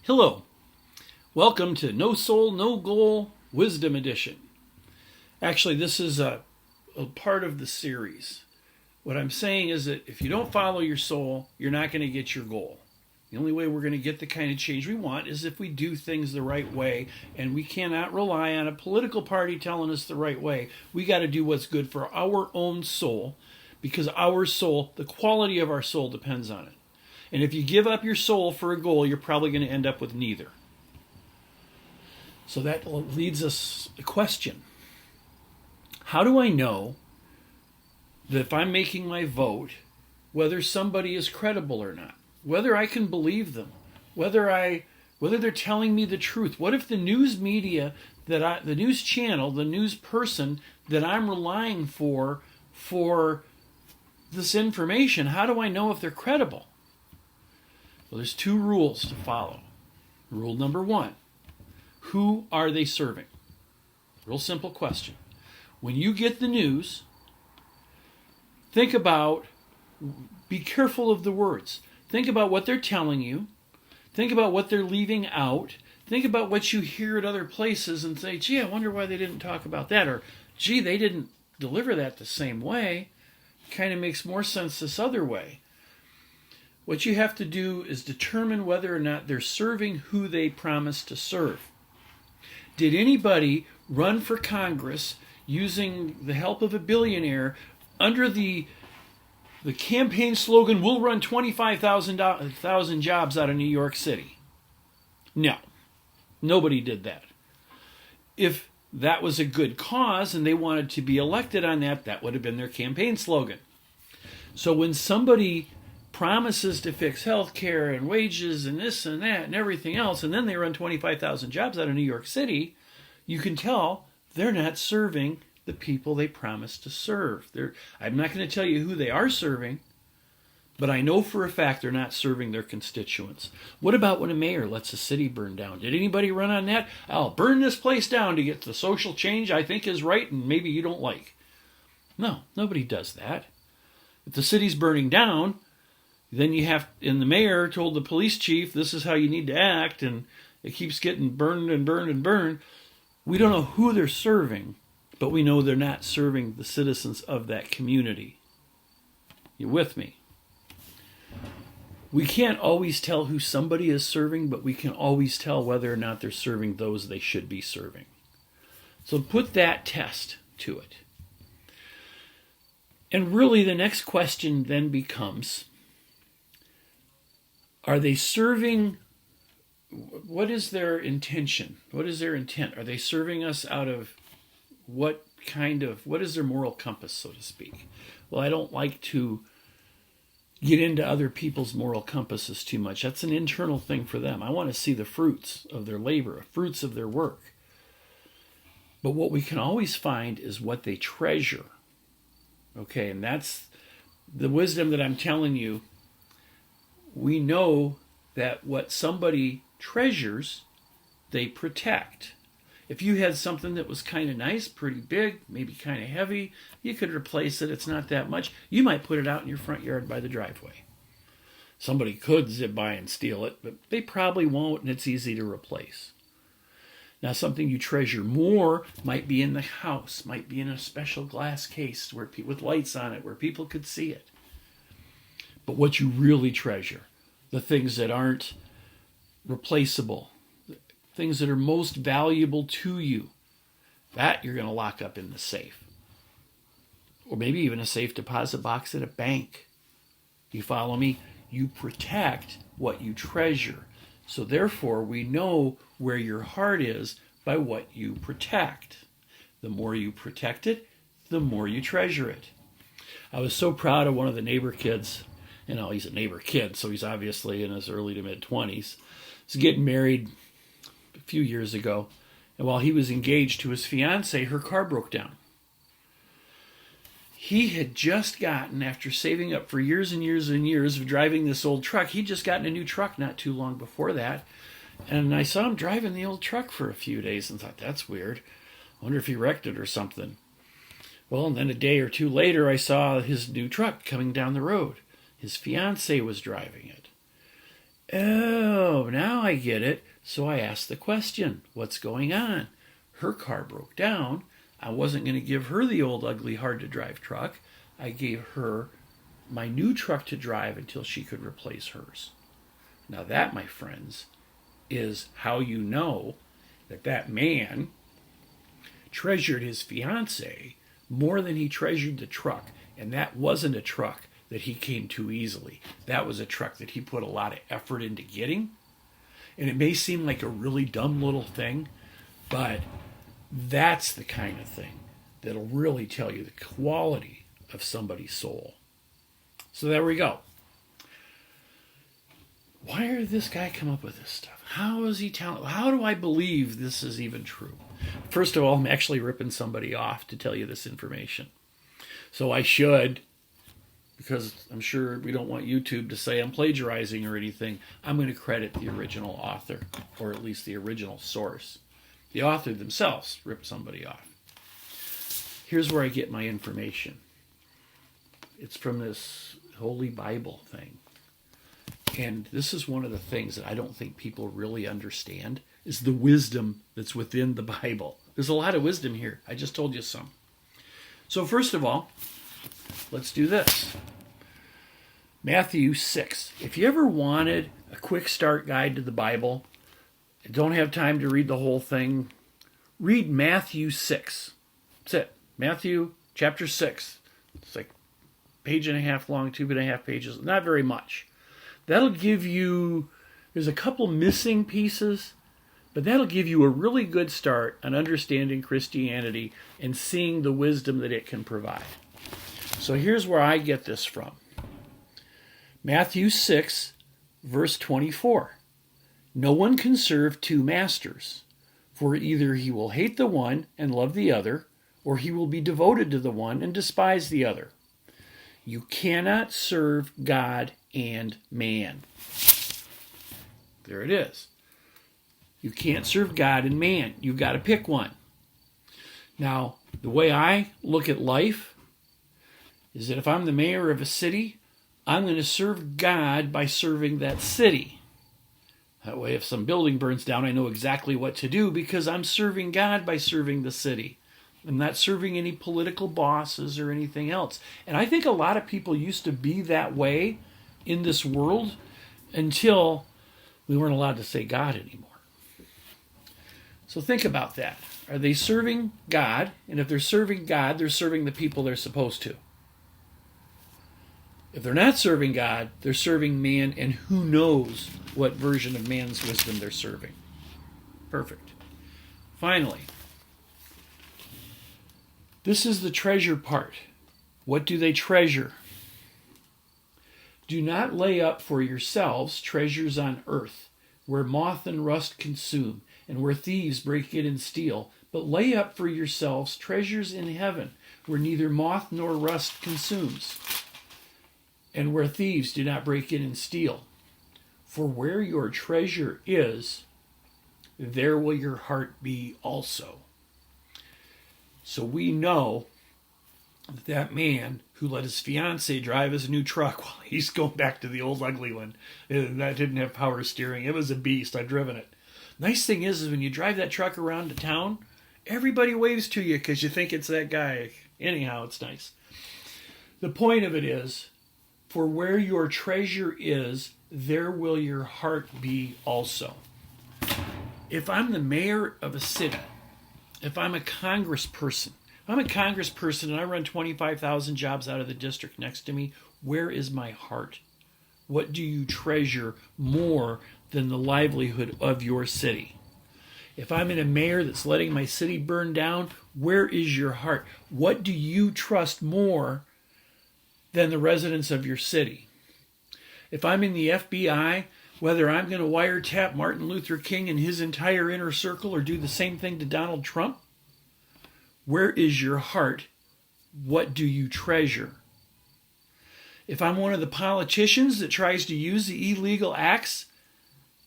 Hello, welcome to No Soul, No Goal Wisdom Edition. Actually, this is a part of the series. What I'm saying is that if you don't follow your soul, you're not going to get your goal. The only way we're going to get the kind of change we want is if we do things the right way, and we cannot rely on a political party telling us the right way. We got to do what's good for our own soul, because our soul, the quality of our soul depends on it. And if you give up your soul for a goal, you're probably going to end up with neither. So that leads us a question. How do I know that if I'm making my vote, whether somebody is credible or not? Whether I can believe them? Whether they're telling me the truth? What if the news media, the news channel, the news person that I'm relying for this information, how do I know if they're credible? Well, there's two rules to follow. Rule number one, who are they serving? Real simple question. When you get the news, think about, be careful of the words. Think about what they're telling you. Think about what they're leaving out. Think about what you hear at other places and say, gee, I wonder why they didn't talk about that. Or, gee, they didn't deliver that the same way. Kind of makes more sense this other way. What you have to do is determine whether or not they're serving who they promised to serve. Did anybody run for Congress using the help of a billionaire under the campaign slogan, we'll run 25,000 jobs out of New York City? No, nobody did that. If that was a good cause and they wanted to be elected on that, that would have been their campaign slogan. So when somebody promises to fix health care and wages and this and that and everything else, and then they run 25,000 jobs out of New York City, you can tell they're not serving the people they promised to serve. I'm not going to tell you who they are serving, but I know for a fact they're not serving their constituents. What about when a mayor lets a city burn down? Did anybody run on that? I'll burn this place down to get the social change I think is right and maybe you don't like. No, nobody does that. If the city's burning down, then and the mayor told the police chief, this is how you need to act, and it keeps getting burned and burned and burned. We don't know who they're serving, but we know they're not serving the citizens of that community. You with me? We can't always tell who somebody is serving, but we can always tell whether or not they're serving those they should be serving. So put that test to it. And really the next question then becomes, are they serving, what is their intention? What is their intent? Are they serving us out of what is their moral compass, so to speak? Well, I don't like to get into other people's moral compasses too much. That's an internal thing for them. I want to see the fruits of their labor, the fruits of their work. But what we can always find is what they treasure. Okay, and that's the wisdom that I'm telling you. We know that what somebody treasures, they protect. If you had something that was kind of nice, pretty big, maybe kind of heavy, you could replace it. It's not that much. You might put it out in your front yard by the driveway. Somebody could zip by and steal it, but they probably won't, and it's easy to replace. Now, something you treasure more might be in the house, might be in a special glass case with lights on it where people could see it. But what you really treasure, the things that aren't replaceable, things that are most valuable to you, that you're going to lock up in the safe. Or maybe even a safe deposit box at a bank. You follow me? You protect what you treasure. So therefore, we know where your heart is by what you protect. The more you protect it, the more you treasure it. I was so proud of one of the neighbor kids. He's a neighbor kid, so he's obviously in his early to mid-20s. He's getting married a few years ago, and while he was engaged to his fiancée, her car broke down. He had just gotten, after saving up for years and years and years of driving this old truck, he'd just gotten a new truck not too long before that, and I saw him driving the old truck for a few days and thought, that's weird. I wonder if he wrecked it or something. Well, and then a day or two later, I saw his new truck coming down the road. His fiancée was driving it. Oh, now I get it. So I asked the question, what's going on? Her car broke down. I wasn't going to give her the old, ugly, hard-to-drive truck. I gave her my new truck to drive until she could replace hers. Now that, my friends, is how you know that that man treasured his fiancée more than he treasured the truck. And that wasn't a truck that he came to easily. That was a truck that he put a lot of effort into getting. And it may seem like a really dumb little thing, but that's the kind of thing that'll really tell you the quality of somebody's soul. So there we go. Why did this guy come up with this stuff? How is he telling? How do I believe this is even true? First of all, I'm actually ripping somebody off to tell you this information. So I should, because I'm sure we don't want YouTube to say I'm plagiarizing or anything, I'm going to credit the original author, or at least the original source. The author themselves ripped somebody off. Here's where I get my information. It's from this Holy Bible thing. And this is one of the things that I don't think people really understand, is the wisdom that's within the Bible. There's a lot of wisdom here. I just told you some. So first of all, let's do this. Matthew 6. If you ever wanted a quick start guide to the Bible, and don't have time to read the whole thing, read Matthew 6. That's it. Matthew chapter 6. It's like a page and a half long, 2.5 pages. Not very much. That'll give you, there's a couple missing pieces, but that'll give you a really good start on understanding Christianity and seeing the wisdom that it can provide. So here's where I get this from. Matthew 6, verse 24. No one can serve two masters, for either he will hate the one and love the other, or he will be devoted to the one and despise the other. You cannot serve God and man. There it is. You can't serve God and man. You've got to pick one. Now, the way I look at life is that if I'm the mayor of a city, I'm going to serve God by serving that city. That way, if some building burns down, I know exactly what to do because I'm serving God by serving the city. I'm not serving any political bosses or anything else. And I think a lot of people used to be that way in this world until we weren't allowed to say God anymore. So think about that. Are they serving God? And if they're serving God, they're serving the people they're supposed to. If they're not serving God, they're serving man, and who knows what version of man's wisdom they're serving. Perfect. Finally, this is the treasure part. What do they treasure? Do not lay up for yourselves treasures on earth, where moth and rust consume, and where thieves break in and steal, but lay up for yourselves treasures in heaven, where neither moth nor rust consumes, and where thieves do not break in and steal. For where your treasure is, there will your heart be also. So we know that that man who let his fiancée drive his new truck while he's going back to the old ugly one, that didn't have power steering. It was a beast. I've driven it. Nice thing is when you drive that truck around to town, everybody waves to you because you think it's that guy. Anyhow, it's nice. The point of it is, for where your treasure is, there will your heart be also. If I'm the mayor of a city, if I'm a congressperson, and I run 25,000 jobs out of the district next to me, where is my heart? What do you treasure more than the livelihood of your city? If I'm in a mayor that's letting my city burn down, where is your heart? What do you trust more than the residents of your city? If I'm in the FBI, whether I'm going to wiretap Martin Luther King and his entire inner circle or do the same thing to Donald Trump, where is your heart? What do you treasure? If I'm one of the politicians that tries to use the illegal acts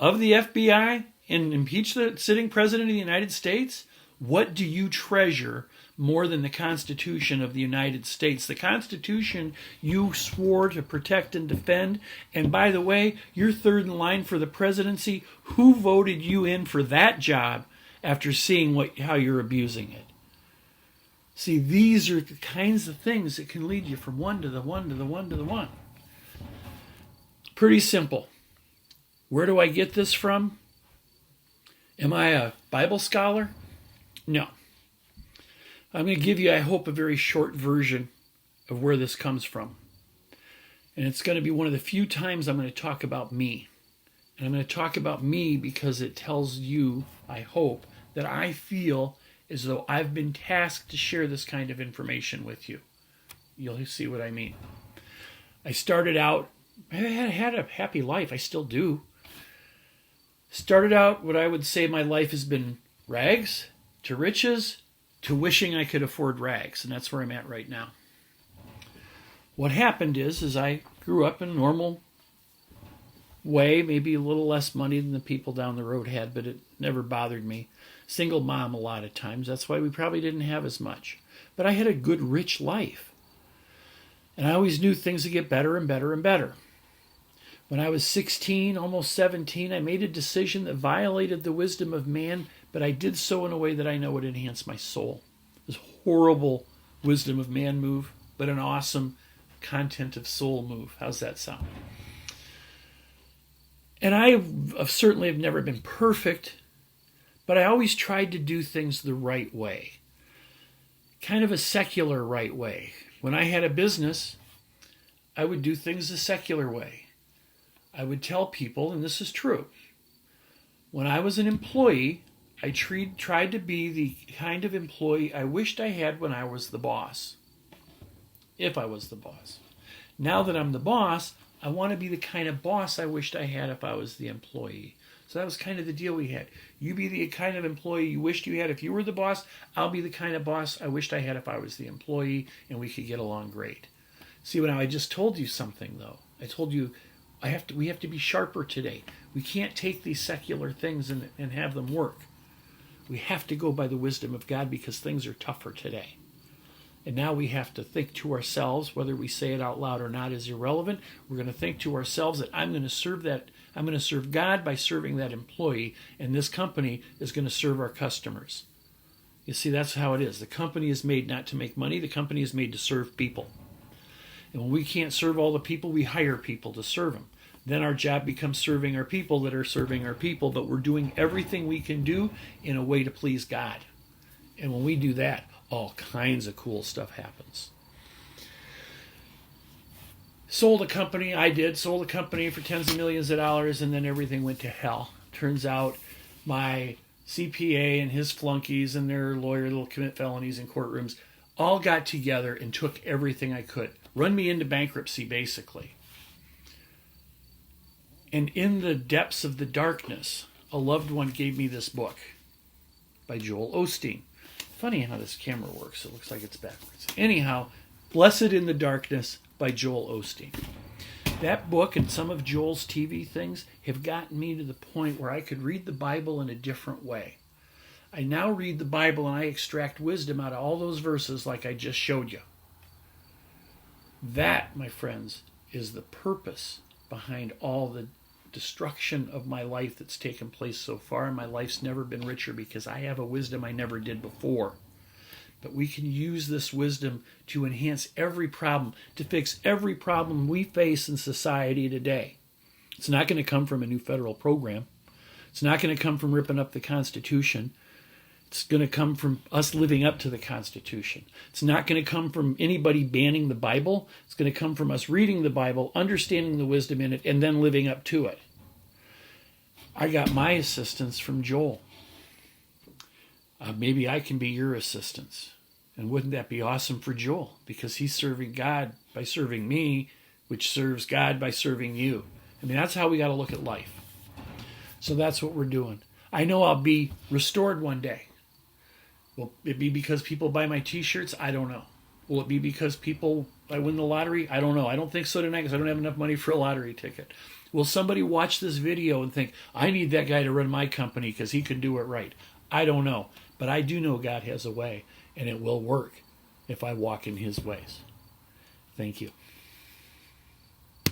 of the FBI and impeach the sitting president of the United States, What do you treasure more than the Constitution of the United States? The Constitution you swore to protect and defend. And by the way, you're third in line for the presidency. Who voted you in for that job after seeing how you're abusing it? See, these are the kinds of things that can lead you from one to the one to the one to the one. Pretty simple. Where do I get this from? Am I a Bible scholar? No. I'm going to give you, I hope, a very short version of where this comes from. And it's going to be one of the few times I'm going to talk about me. And I'm going to talk about me because it tells you, I hope, that I feel as though I've been tasked to share this kind of information with you. You'll see what I mean. I started out, I had a happy life. I still do. Started out what I would say my life has been rags to riches to wishing I could afford rags. And that's where I'm at right now. What happened is I grew up in a normal way, maybe a little less money than the people down the road had, but it never bothered me. Single mom a lot of times. That's why we probably didn't have as much. But I had a good, rich life. And I always knew things would get better and better and better. When I was 16, almost 17, I made a decision that violated the wisdom of man, but I did so in a way that I know would enhance my soul. This horrible wisdom of man move, but an awesome content of soul move. How's that sound? And I certainly have never been perfect, but I always tried to do things the right way. Kind of a secular right way. When I had a business, I would do things the secular way. I would tell people, and this is true, when I was an employee, I tried to be the kind of employee I wished I had when I was the boss. If I was the boss. Now that I'm the boss, I want to be the kind of boss I wished I had if I was the employee. So that was kind of the deal we had. You be the kind of employee you wished you had if you were the boss. I'll be the kind of boss I wished I had if I was the employee, and we could get along great. See, now I just told you something, though. I told you we have to be sharper today. We can't take these secular things and have them work. We have to go by the wisdom of God because things are tougher today. And now we have to think to ourselves, whether we say it out loud or not is irrelevant. We're going to think to ourselves that I'm going to serve God by serving that employee, and this company is going to serve our customers. You see, that's how it is. The company is made not to make money. The company is made to serve people. And when we can't serve all the people, we hire people to serve them. Then our job becomes serving our people that are serving our people, but we're doing everything we can do in a way to please God. And when we do that, all kinds of cool stuff happens. Sold a company for tens of millions of dollars, and then everything went to hell. Turns out my CPA and his flunkies and their lawyer that'll commit felonies in courtrooms all got together and took everything I could. Run me into bankruptcy, basically. And in the depths of the darkness, a loved one gave me this book by Joel Osteen. Funny how this camera works. It looks like it's backwards. Anyhow, Blessed in the Darkness by Joel Osteen. That book and some of Joel's TV things have gotten me to the point where I could read the Bible in a different way. I now read the Bible and I extract wisdom out of all those verses like I just showed you. That, my friends, is the purpose behind all the destruction of my life that's taken place so far, and my life's never been richer because I have a wisdom I never did before. But we can use this wisdom to enhance every problem, to fix every problem we face in society today. It's not going to come from a new federal program. It's not going to come from ripping up the Constitution. It's going to come from us living up to the Constitution. It's not going to come from anybody banning the Bible. It's going to come from us reading the Bible, understanding the wisdom in it, and then living up to it. I got my assistance from Joel. Maybe I can be your assistance. And wouldn't that be awesome for Joel? Because he's serving God by serving me, which serves God by serving you. I mean, that's how we got to look at life. So that's what we're doing. I know I'll be restored one day. Will it be because people buy my t-shirts? I don't know. Will it be because I win the lottery? I don't know. I don't think so tonight because I don't have enough money for a lottery ticket. Will somebody watch this video and think, I need that guy to run my company because he can do it right? I don't know. But I do know God has a way, and it will work if I walk in his ways. Thank you.